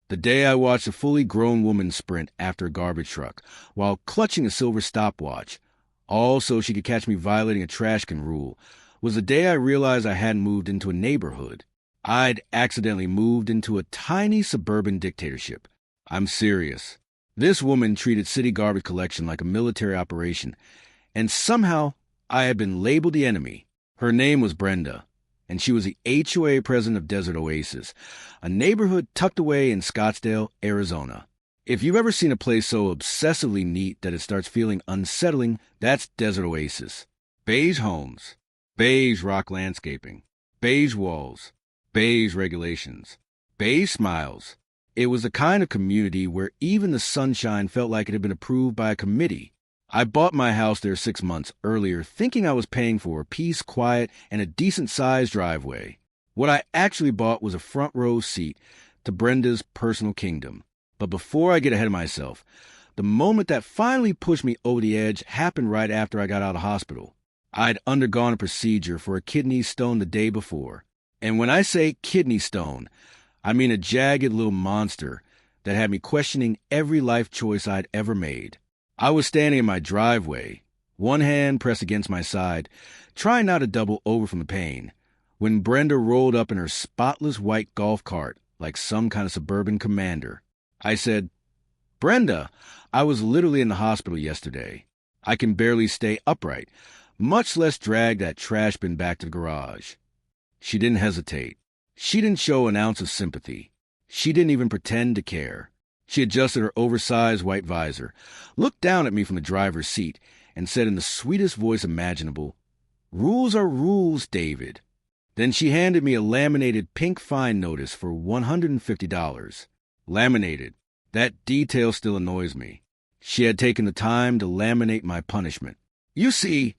The day I watched a fully grown woman sprint after a garbage truck while clutching a silver stopwatch, all so she could catch me violating a trash can rule, was the day I realized I hadn't moved into a neighborhood. I'd accidentally moved into a tiny suburban dictatorship. I'm serious. This woman treated city garbage collection like a military operation, and somehow I had been labeled the enemy. Her name was Brenda, and she was the HOA president of Desert Oasis, a neighborhood tucked away in Scottsdale, Arizona. If you've ever seen a place so obsessively neat that it starts feeling unsettling, that's Desert Oasis. Beige homes, beige rock landscaping, beige walls, beige regulations, beige smiles. It was the kind of community where even the sunshine felt like it had been approved by a committee. I bought my house there 6 months earlier, thinking I was paying for peace, quiet, and a decent-sized driveway. What I actually bought was a front-row seat to Brenda's personal kingdom. But before I get ahead of myself, the moment that finally pushed me over the edge happened right after I got out of hospital. I'd undergone a procedure for a kidney stone the day before. And when I say kidney stone, I mean a jagged little monster that had me questioning every life choice I'd ever made. I was standing in my driveway, one hand pressed against my side, trying not to double over from the pain, when Brenda rolled up in her spotless white golf cart like some kind of suburban commander. I said, "Brenda, I was literally in the hospital yesterday. I can barely stay upright, much less drag that trash bin back to the garage." She didn't hesitate. She didn't show an ounce of sympathy. She didn't even pretend to care. She adjusted her oversized white visor, looked down at me from the driver's seat, and said in the sweetest voice imaginable, "Rules are rules, David." Then she handed me a laminated pink fine notice for $150. Laminated. That detail still annoys me. She had taken the time to laminate my punishment. You see,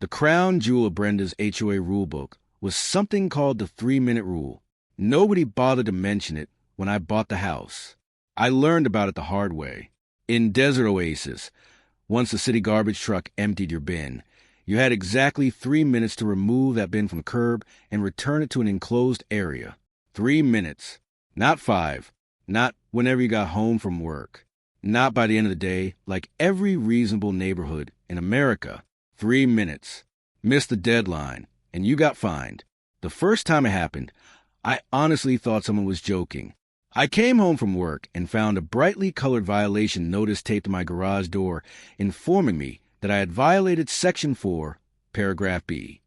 the crown jewel of Brenda's HOA rulebook was something called the 3-minute rule. Nobody bothered to mention it when I bought the house. I learned about it the hard way. In Desert Oasis, once the city garbage truck emptied your bin, you had exactly 3 minutes to remove that bin from the curb and return it to an enclosed area. 3 minutes. Not 5. Not whenever you got home from work. Not by the end of the day, like every reasonable neighborhood in America. 3 minutes. Missed the deadline, and you got fined. The first time it happened, I honestly thought someone was joking. I came home from work and found a brightly colored violation notice taped to my garage door informing me that I had violated Section 4, Paragraph B.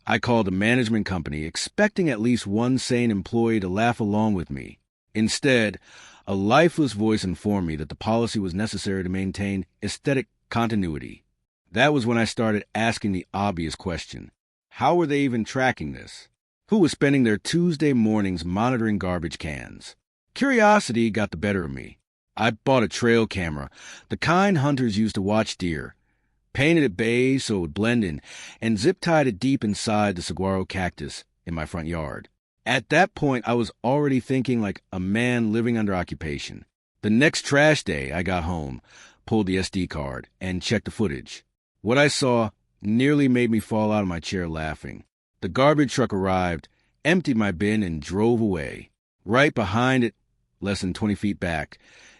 I called a management company expecting at least one sane employee to laugh along with me. Instead, a lifeless voice informed me that the policy was necessary to maintain aesthetic continuity. That was when I started asking the obvious question. How were they even tracking this? Who was spending their Tuesday mornings monitoring garbage cans? Curiosity got the better of me. I bought a trail camera, the kind hunters used to watch deer, painted it beige so it would blend in, and zip-tied it deep inside the saguaro cactus in my front yard. At that point, I was already thinking like a man living under occupation. The next trash day, I got home, pulled the SD card, and checked the footage. What I saw nearly made me fall out of my chair laughing. The garbage truck arrived, emptied my bin, and drove away. Right behind it, less than 20 feet back,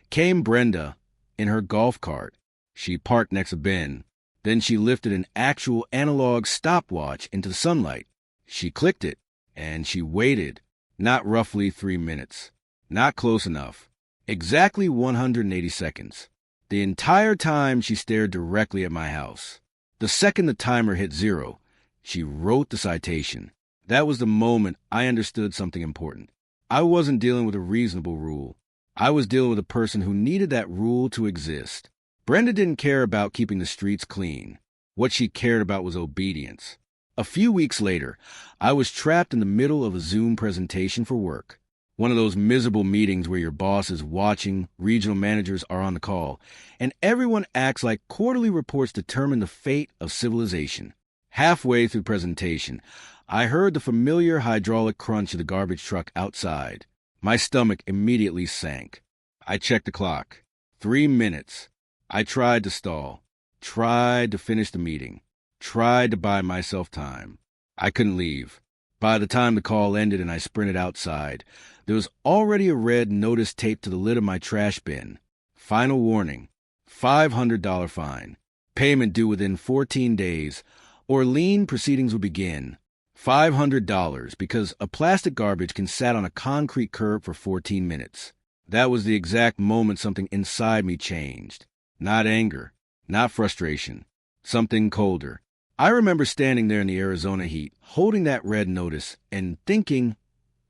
came Brenda in her golf cart. She parked next to Ben. Then she lifted an actual analog stopwatch into the sunlight. She clicked it, and she waited. Not roughly 3 minutes. Not close enough. Exactly 180 seconds. The entire time she stared directly at my house. The second the timer hit 0, she wrote the citation. That was the moment I understood something important. I wasn't dealing with a reasonable rule. I was dealing with a person who needed that rule to exist. Brenda didn't care about keeping the streets clean. What she cared about was obedience. A few weeks later, I was trapped in the middle of a Zoom presentation for work. One of those miserable meetings where your boss is watching, regional managers are on the call, and everyone acts like quarterly reports determine the fate of civilization. Halfway through the presentation, I heard the familiar hydraulic crunch of the garbage truck outside. My stomach immediately sank. I checked the clock. 3 minutes. I tried to stall, tried to finish the meeting, tried to buy myself time. I couldn't leave. By the time the call ended and I sprinted outside, there was already a red notice taped to the lid of my trash bin. Final warning, $500 fine. Payment due within 14 days, or lien proceedings will begin. $500 because a plastic garbage can sat on a concrete curb for 14 minutes. That was the exact moment something inside me changed. Not anger, not frustration, something colder. I remember standing there in the Arizona heat, holding that red notice, and thinking,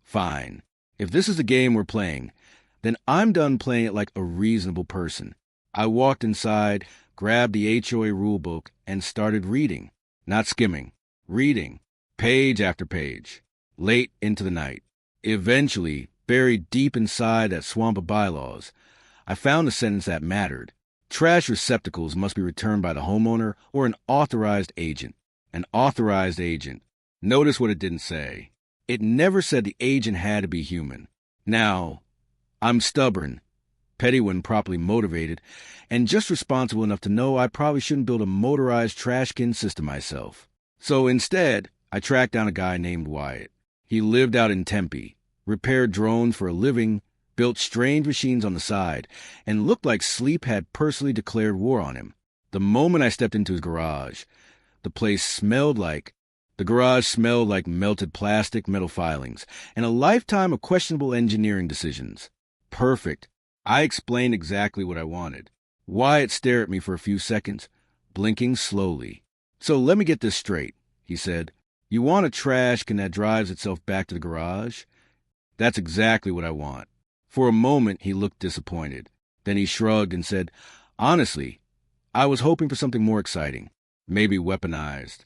fine, if this is the game we're playing, then I'm done playing it like a reasonable person. I walked inside, grabbed the HOA rulebook, and started reading. Not skimming, reading, page after page, late into the night. Eventually, buried deep inside that swamp of bylaws, I found a sentence that mattered. Trash receptacles must be returned by the homeowner or an authorized agent. An authorized agent. Notice what it didn't say. It never said the agent had to be human. Now, I'm stubborn, petty when properly motivated, and just responsible enough to know I probably shouldn't build a motorized trash can system myself. So instead, I tracked down a guy named Wyatt. He lived out in Tempe, repaired drones for a living, built strange machines on the side, and looked like sleep had personally declared war on him. The moment I stepped into his garage, the garage smelled like melted plastic, metal filings, and a lifetime of questionable engineering decisions. Perfect. I explained exactly what I wanted. Wyatt stared at me for a few seconds, blinking slowly. So let me get this straight, he said. You want a trash can that drives itself back to the garage? That's exactly what I want. For a moment, he looked disappointed. Then he shrugged and said, honestly, I was hoping for something more exciting, maybe weaponized.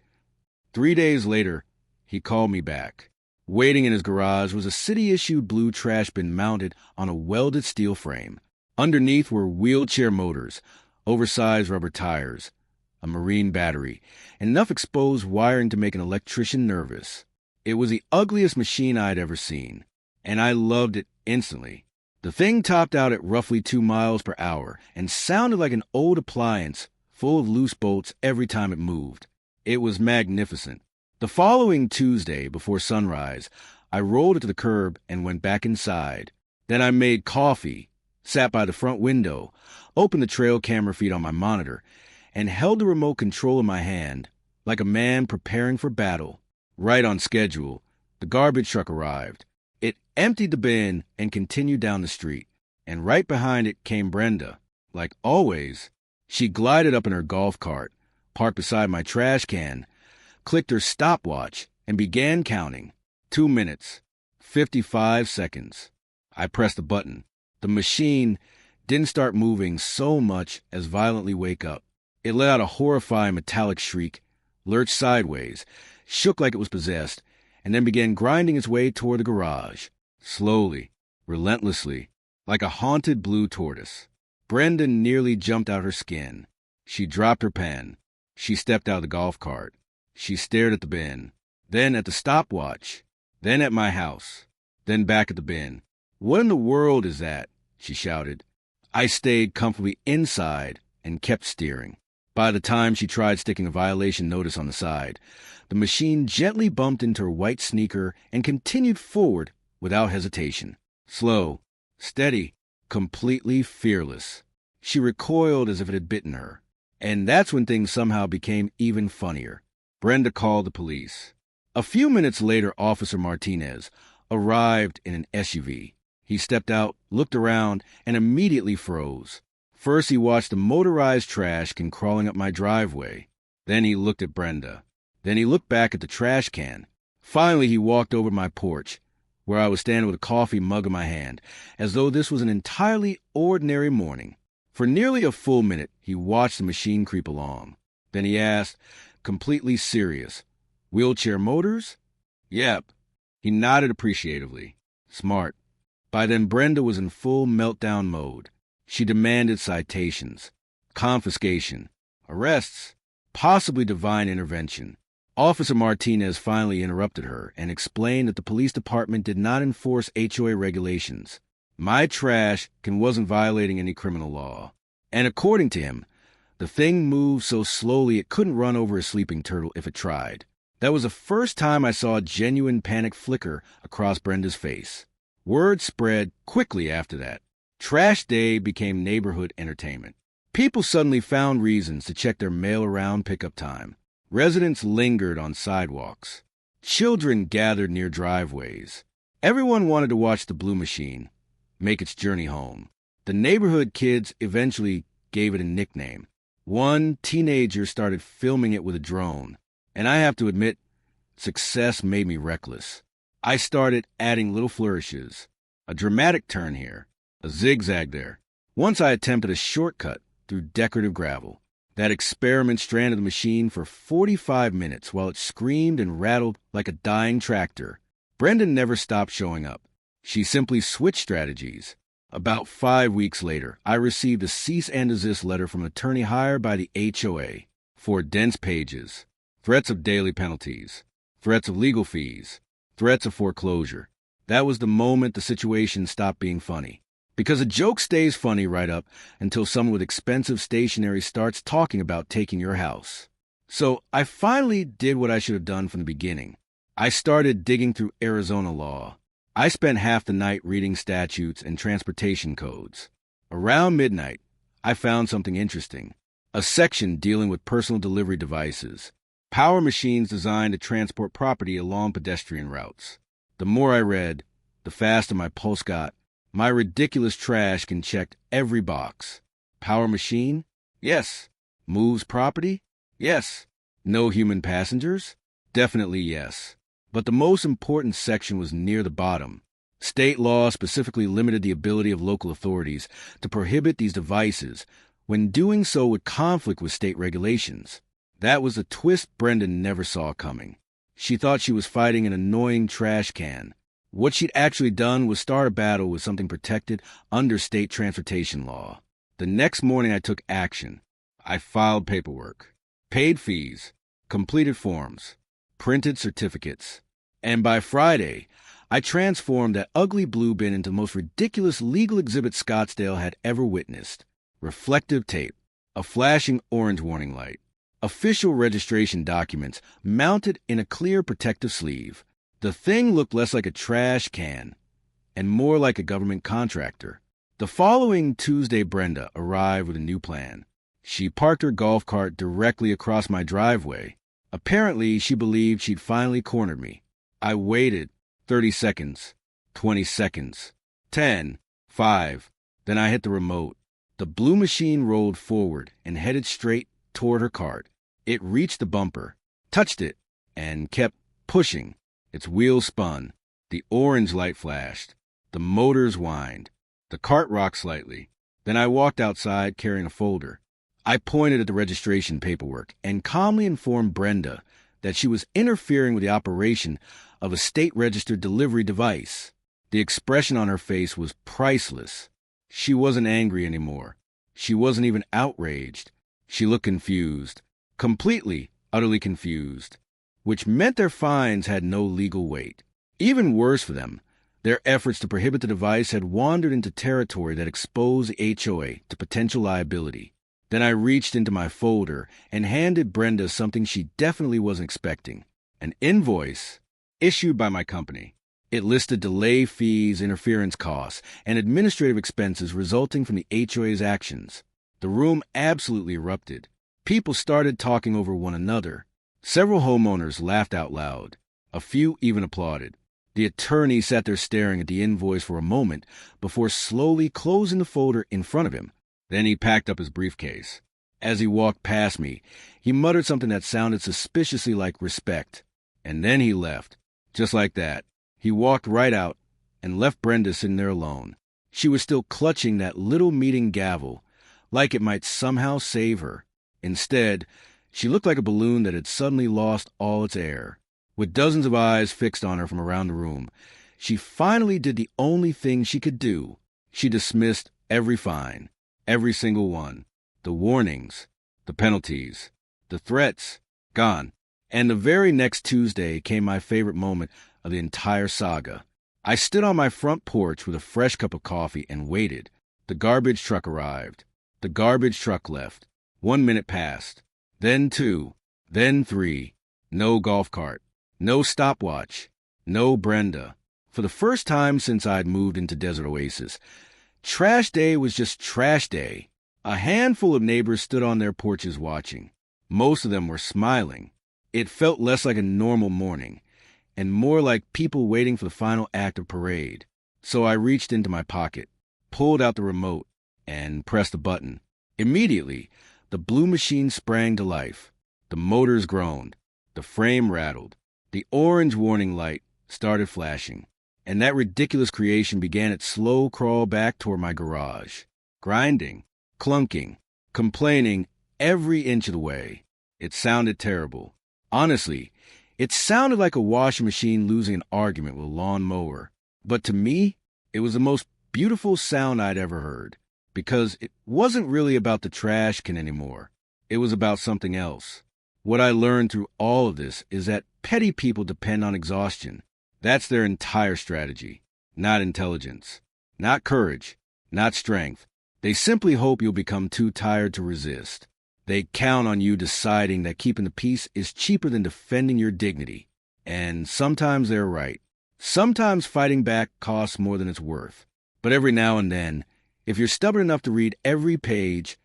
3 days later, he called me back. Waiting in his garage was a city-issued blue trash bin mounted on a welded steel frame. Underneath were wheelchair motors, oversized rubber tires, a marine battery, and enough exposed wiring to make an electrician nervous. It was the ugliest machine I'd ever seen, and I loved it instantly. The thing topped out at roughly 2 miles per hour and sounded like an old appliance full of loose bolts every time it moved. It was magnificent. The following Tuesday, before sunrise, I rolled it to the curb and went back inside. Then I made coffee, sat by the front window, opened the trail camera feed on my monitor, and held the remote control in my hand like a man preparing for battle. Right on schedule, the garbage truck arrived. It emptied the bin and continued down the street, and right behind it came Brenda. Like always, she glided up in her golf cart, parked beside my trash can, clicked her stopwatch, and began counting. 2 minutes, 55 seconds. I pressed the button. The machine didn't start moving so much as violently wake up. It let out a horrifying metallic shriek, lurched sideways, shook like it was possessed, and then began grinding its way toward the garage, slowly, relentlessly, like a haunted blue tortoise. Brenda nearly jumped out her skin. She dropped her pen. She stepped out of the golf cart. She stared at the bin, then at the stopwatch, then at my house, then back at the bin. "What in the world is that?" she shouted. I stayed comfortably inside and kept steering. By the time she tried sticking a violation notice on the side, the machine gently bumped into her white sneaker and continued forward without hesitation. Slow, steady, completely fearless. She recoiled as if it had bitten her. And that's when things somehow became even funnier. Brenda called the police. A few minutes later, Officer Martinez arrived in an SUV. He stepped out, looked around, and immediately froze. First, he watched the motorized trash can crawling up my driveway. Then he looked at Brenda. Then he looked back at the trash can. Finally, he walked over to my porch, where I was standing with a coffee mug in my hand, as though this was an entirely ordinary morning. For nearly a full minute, he watched the machine creep along. Then he asked, completely serious, "Wheelchair motors?" "Yep." He nodded appreciatively. Smart. By then, Brenda was in full meltdown mode. She demanded citations, confiscation, arrests, possibly divine intervention. Officer Martinez finally interrupted her and explained that the police department did not enforce HOA regulations. My trash can wasn't violating any criminal law. And according to him, the thing moved so slowly it couldn't run over a sleeping turtle if it tried. That was the first time I saw a genuine panic flicker across Brenda's face. Word spread quickly after that. Trash day became neighborhood entertainment. People suddenly found reasons to check their mail-around pickup time. Residents lingered on sidewalks. Children gathered near driveways. Everyone wanted to watch the Blue Machine make its journey home. The neighborhood kids eventually gave it a nickname. One teenager started filming it with a drone, and I have to admit, success made me reckless. I started adding little flourishes, a dramatic turn here, a zigzag there. Once I attempted a shortcut through decorative gravel. That experiment stranded the machine for 45 minutes while it screamed and rattled like a dying tractor. Brenda never stopped showing up. She simply switched strategies. About 5 weeks later, I received a cease and desist letter from an attorney hired by the HOA. 4 dense pages. Threats of daily penalties. Threats of legal fees. Threats of foreclosure. That was the moment the situation stopped being funny. Because a joke stays funny right up until someone with expensive stationery starts talking about taking your house. So I finally did what I should have done from the beginning. I started digging through Arizona law. I spent half the night reading statutes and transportation codes. Around midnight, I found something interesting. A section dealing with personal delivery devices. Power machines designed to transport property along pedestrian routes. The more I read, the faster my pulse got. My ridiculous trash can check every box. Power machine? Yes. Moves property? Yes. No human passengers? Definitely yes. But the most important section was near the bottom. State law specifically limited the ability of local authorities to prohibit these devices when doing so would conflict with state regulations. That was a twist Brenda never saw coming. She thought she was fighting an annoying trash can. What she'd actually done was start a battle with something protected under state transportation law. The next morning I took action. I filed paperwork, paid fees, completed forms, printed certificates. And by Friday, I transformed that ugly blue bin into the most ridiculous legal exhibit Scottsdale had ever witnessed. Reflective tape, a flashing orange warning light, official registration documents mounted in a clear protective sleeve. The thing looked less like a trash can and more like a government contractor. The following Tuesday, Brenda arrived with a new plan. She parked her golf cart directly across my driveway. Apparently, she believed she'd finally cornered me. I waited 30 seconds, 20 seconds, 10, 5. Then I hit the remote. The Blue Machine rolled forward and headed straight toward her cart. It reached the bumper, touched it, and kept pushing. Its wheels spun. The orange light flashed. The motors whined. The cart rocked slightly. Then I walked outside carrying a folder. I pointed at the registration paperwork and calmly informed Brenda that she was interfering with the operation of a state-registered delivery device. The expression on her face was priceless. She wasn't angry anymore. She wasn't even outraged. She looked confused. Completely, utterly confused. Which meant their fines had no legal weight. Even worse for them, their efforts to prohibit the device had wandered into territory that exposed the HOA to potential liability. Then I reached into my folder and handed Brenda something she definitely wasn't expecting. An invoice issued by my company. It listed delay fees, interference costs, and administrative expenses resulting from the HOA's actions. The room absolutely erupted. People started talking over one another. Several homeowners laughed out loud. A few even applauded. The attorney sat there staring at the invoice for a moment before slowly closing the folder in front of him. Then he packed up his briefcase. As he walked past me, he muttered something that sounded suspiciously like respect. And then he left. Just like that. He walked right out and left Brenda sitting there alone. She was still clutching that little meeting gavel, like it might somehow save her. Instead, she looked like a balloon that had suddenly lost all its air. With dozens of eyes fixed on her from around the room, she finally did the only thing she could do. She dismissed every fine, every single one. The warnings, the penalties, the threats, gone. And the very next Tuesday came my favorite moment of the entire saga. I stood on my front porch with a fresh cup of coffee and waited. The garbage truck arrived. The garbage truck left. 1 minute passed. Then 2. Then 3. No golf cart. No stopwatch. No Brenda. For the first time since I'd moved into Desert Oasis, trash day was just trash day. A handful of neighbors stood on their porches watching. Most of them were smiling. It felt less like a normal morning, and more like people waiting for the final act of parade. So I reached into my pocket, pulled out the remote, and pressed a button. Immediately, the blue machine sprang to life. The motors groaned. The frame rattled. The orange warning light started flashing. And that ridiculous creation began its slow crawl back toward my garage, grinding, clunking, complaining every inch of the way. It sounded terrible. Honestly, it sounded like a washing machine losing an argument with a lawnmower. But to me, it was the most beautiful sound I'd ever heard, because it wasn't really about the trash can anymore. It was about something else. What I learned through all of this is that petty people depend on exhaustion. That's their entire strategy. Not intelligence, not courage, not strength. They simply hope you'll become too tired to resist. They count on you deciding that keeping the peace is cheaper than defending your dignity. And sometimes they're right. Sometimes fighting back costs more than it's worth. But every now and then, if you're stubborn enough to read every page,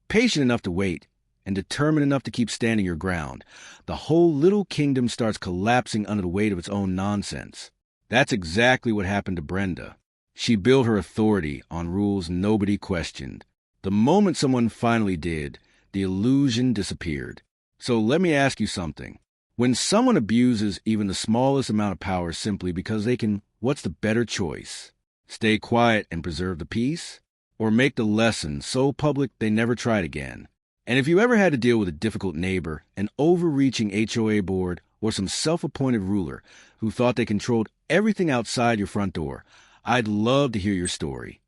patient enough to wait, and determined enough to keep standing your ground, the whole little kingdom starts collapsing under the weight of its own nonsense. That's exactly what happened to Brenda. She built her authority on rules nobody questioned. The moment someone finally did, the illusion disappeared. So let me ask you something. When someone abuses even the smallest amount of power simply because they can, what's the better choice? Stay quiet and preserve the peace? Or make the lesson so public they never try it again? And if you ever had to deal with a difficult neighbor, an overreaching HOA board, or some self-appointed ruler who thought they controlled everything outside your front door, I'd love to hear your story.